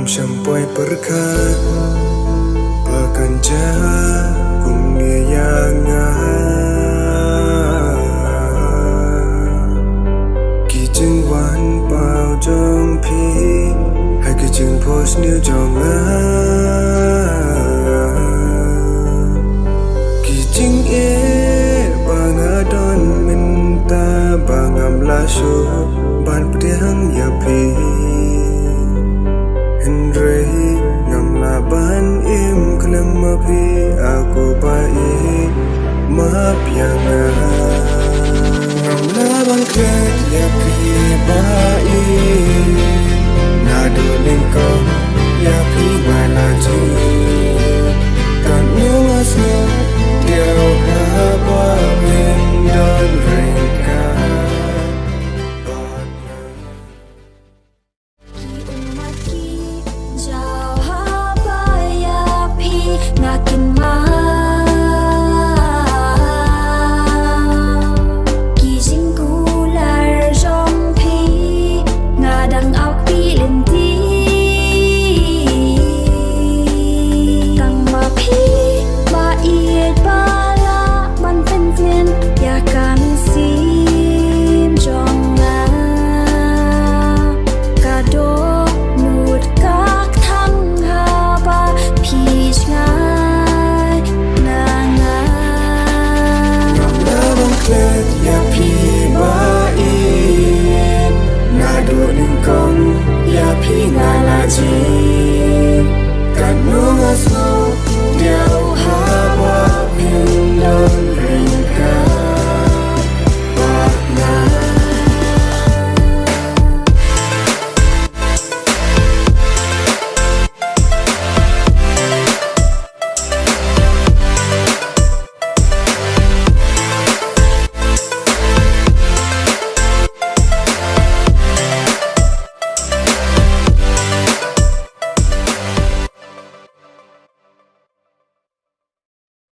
sampai berkat bahkan jagung yang kijeng wan bao jong pi hai kijeng pos new jong kijeng bang adon minta bangam lasu ban pedang ya pi Henry ngam laban im kelam mapi aku baik maaf yang ngam laban klet ya pi baik nado lingkong ya pi malaji kan ngasnya dia haba dan reka ngakin kijing kular jong pi ngadang au pi lenti kang ma pi ba iet bala man pen pen ya kan sim jong nga kado nut kak thang ha ba pi nga klet ya pi baik nado lingkong ya pi ngalaji